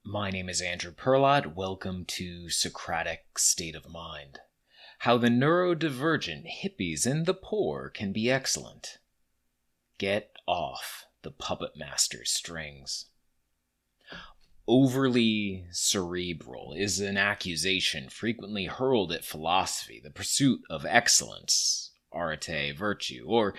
My name is Andrew Perlott. Welcome to Socratic State of Mind. How the neurodivergent, hippies, and the poor can be excellent. Get off the puppet master's strings. Overly cerebral is an accusation frequently hurled at philosophy, the pursuit of excellence, arete, virtue, or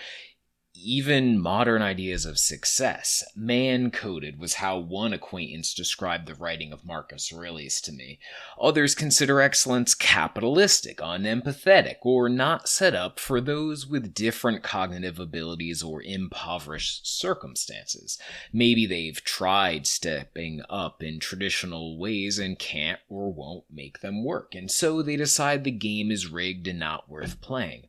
even modern ideas of success. Man-coded was how one acquaintance described the writing of Marcus Aurelius to me. Others consider excellence capitalistic, unempathetic, or not set up for those with different cognitive abilities or impoverished circumstances. Maybe they've tried stepping up in traditional ways and can't or won't make them work, and so they decide the game is rigged and not worth playing.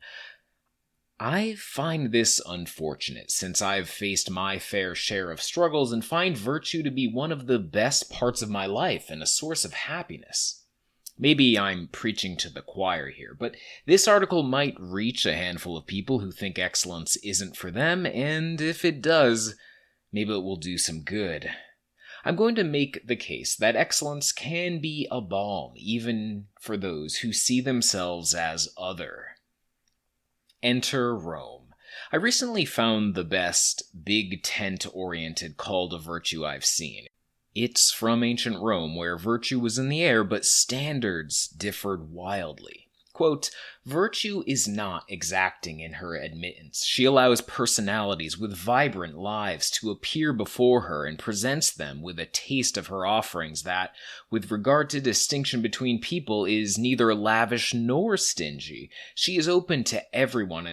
I find this unfortunate, since I've faced my fair share of struggles and find virtue to be one of the best parts of my life and a source of happiness. Maybe I'm preaching to the choir here, but this article might reach a handful of people who think excellence isn't for them, and if it does, maybe it will do some good. I'm going to make the case that excellence can be a balm, even for those who see themselves as other. Enter Rome. I recently found the best big tent-oriented call to virtue I've seen. It's from ancient Rome, where virtue was in the air, but standards differed wildly. Quote, "Virtue is not exacting in her admittance. She allows personalities with vibrant lives to appear before her and presents them with a taste of her offerings that, with regard to distinction between people, is neither lavish nor stingy. She is open to everyone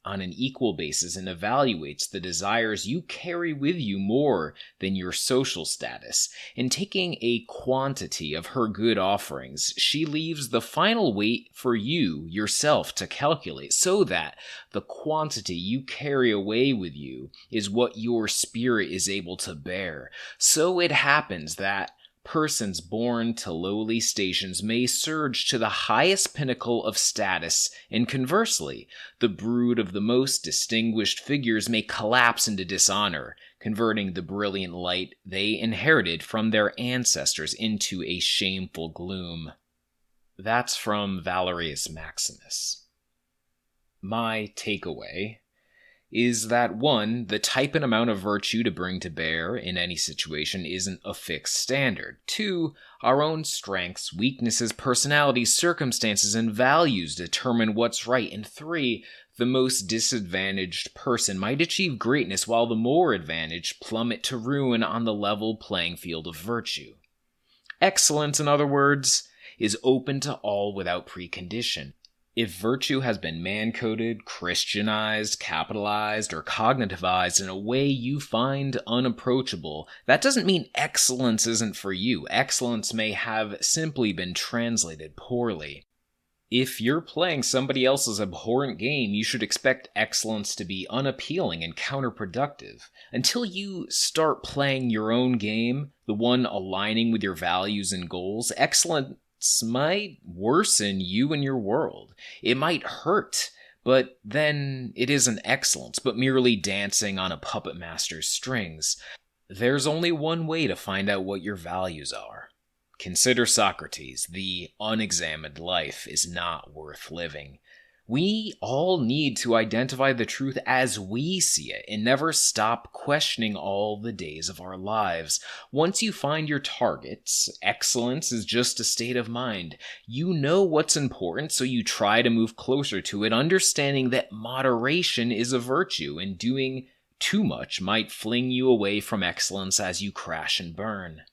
on an equal basis and evaluates the desires you carry with you more than your social status. In taking a quantity of her good offerings, she leaves the final weight for you yourself to calculate, so that the quantity you carry away with you is what your spirit is able to bear. So it happens that persons born to lowly stations may surge to the highest pinnacle of status, and conversely, the brood of the most distinguished figures may collapse into dishonor, converting the brilliant light they inherited from their ancestors into a shameful gloom." That's from Valerius Maximus. My takeaway is that 1. The type and amount of virtue to bring to bear in any situation isn't a fixed standard. 2. Our own strengths, weaknesses, personalities, circumstances, and values determine what's right. And 3. The most disadvantaged person might achieve greatness while the more advantaged plummet to ruin on the level playing field of virtue. Excellence, in other words, is open to all without precondition. If virtue has been man-coded, Christianized, capitalized, or cognitivized in a way you find unapproachable, that doesn't mean excellence isn't for you. Excellence may have simply been translated poorly. If you're playing somebody else's abhorrent game, you should expect excellence to be unappealing and counterproductive. Until you start playing your own game, the one aligning with your values and goals, excellence might worsen you and your world. It might hurt, but then it isn't excellence, but merely dancing on a puppet master's strings. There's only one way to find out what your values are. Consider Socrates. The unexamined life is not worth living. We all need to identify the truth as we see it and never stop questioning all the days of our lives. Once you find your targets, excellence is just a state of mind. You know what's important, so you try to move closer to it, understanding that moderation is a virtue, and doing too much might fling you away from excellence as you crash and burn.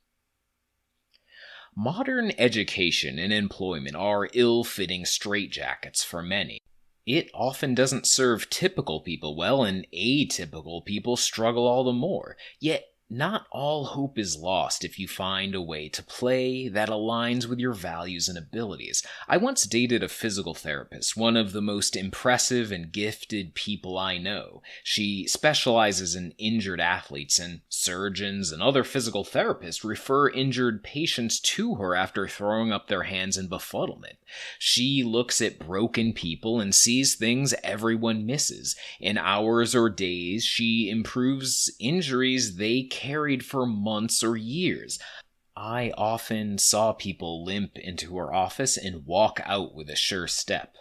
Modern education and employment are ill-fitting straitjackets for many. It often doesn't serve typical people well, and atypical people struggle all the more. Yet, not all hope is lost if you find a way to play that aligns with your values and abilities. I once dated a physical therapist, one of the most impressive and gifted people I know. She specializes in injured athletes, and surgeons and other physical therapists refer injured patients to her after throwing up their hands in befuddlement. She looks at broken people and sees things everyone misses. In hours or days, she improves injuries they carried for months or years. I often saw people limp into her office and walk out with a sure step.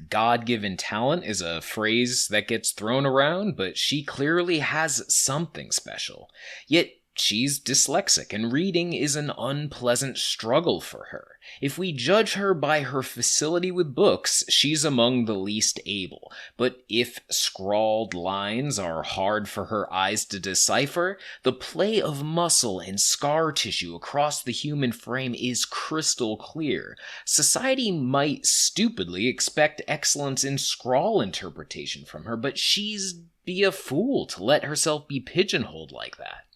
God-given talent is a phrase that gets thrown around, but she clearly has something special. Yet she's dyslexic, and reading is an unpleasant struggle for her. If we judge her by her facility with books, she's among the least able. But if scrawled lines are hard for her eyes to decipher, the play of muscle and scar tissue across the human frame is crystal clear. Society might stupidly expect excellence in scrawl interpretation from her, but she's be a fool to let herself be pigeonholed like that.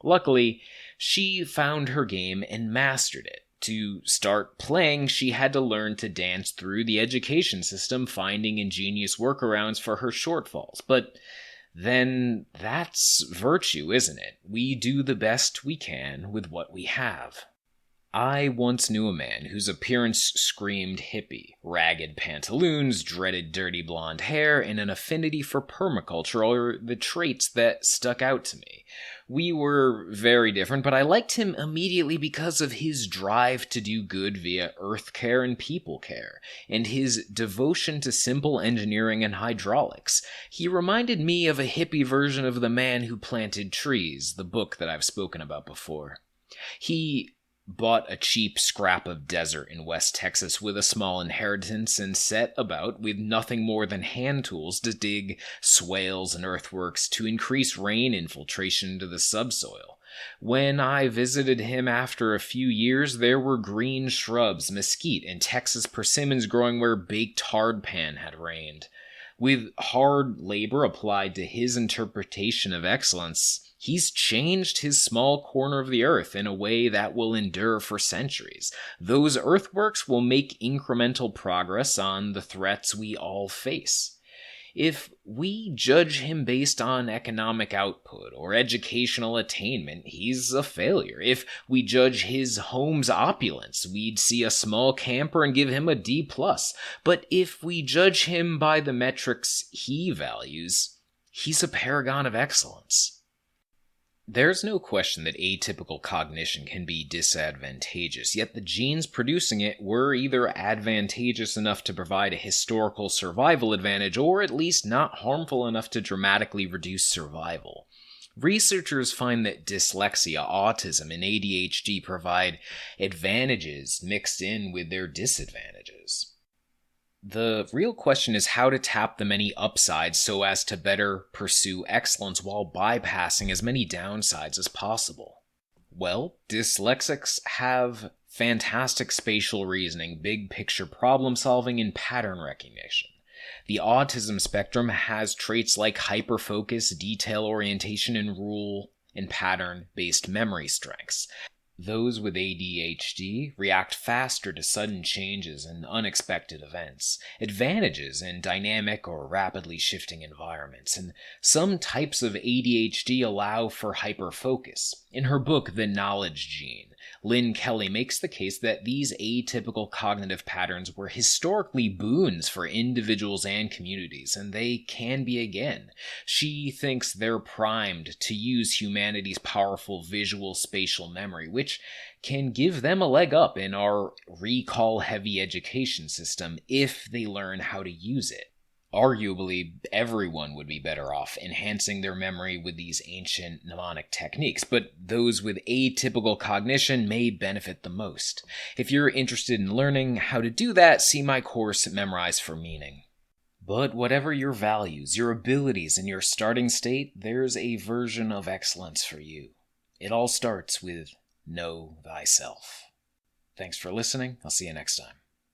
Luckily, she found her game and mastered it. To start playing, she had to learn to dance through the education system, finding ingenious workarounds for her shortfalls. But then that's virtue, isn't it? We do the best we can with what we have. I once knew a man whose appearance screamed hippie. Ragged pantaloons, dreaded dirty blonde hair, and an affinity for permaculture are the traits that stuck out to me. We were very different, but I liked him immediately because of his drive to do good via earth care and people care, and his devotion to simple engineering and hydraulics. He reminded me of a hippie version of The Man Who Planted Trees, the book that I've spoken about before. He bought a cheap scrap of desert in West Texas with a small inheritance and set about with nothing more than hand tools to dig swales and earthworks to increase rain infiltration into the subsoil. When I visited him after a few years, there were green shrubs, mesquite, and Texas persimmons growing where baked hardpan had reigned. With hard labor applied to his interpretation of excellence, he's changed his small corner of the earth in a way that will endure for centuries. Those earthworks will make incremental progress on the threats we all face. If we judge him based on economic output or educational attainment, he's a failure. If we judge his home's opulence, we'd see a small camper and give him a D+. But if we judge him by the metrics he values, he's a paragon of excellence. There's no question that atypical cognition can be disadvantageous, yet the genes producing it were either advantageous enough to provide a historical survival advantage, or at least not harmful enough to dramatically reduce survival. Researchers find that dyslexia, autism, and ADHD provide advantages mixed in with their disadvantages. The real question is how to tap the many upsides so as to better pursue excellence while bypassing as many downsides as possible. Well, dyslexics have fantastic spatial reasoning, big picture problem solving, and pattern recognition. The autism spectrum has traits like hyperfocus, detail orientation, and rule and pattern-based memory strengths. Those with ADHD react faster to sudden changes and unexpected events, advantages in dynamic or rapidly shifting environments, and some types of ADHD allow for hyperfocus. In her book, The Knowledge Gene, Lynn Kelly makes the case that these atypical cognitive patterns were historically boons for individuals and communities, and they can be again. She thinks they're primed to use humanity's powerful visual spatial memory, which can give them a leg up in our recall-heavy education system if they learn how to use it. Arguably, everyone would be better off enhancing their memory with these ancient mnemonic techniques, but those with atypical cognition may benefit the most. If you're interested in learning how to do that, see my course, Memorize for Meaning. But whatever your values, your abilities, and your starting state, there's a version of excellence for you. It all starts with know thyself. Thanks for listening. I'll see you next time.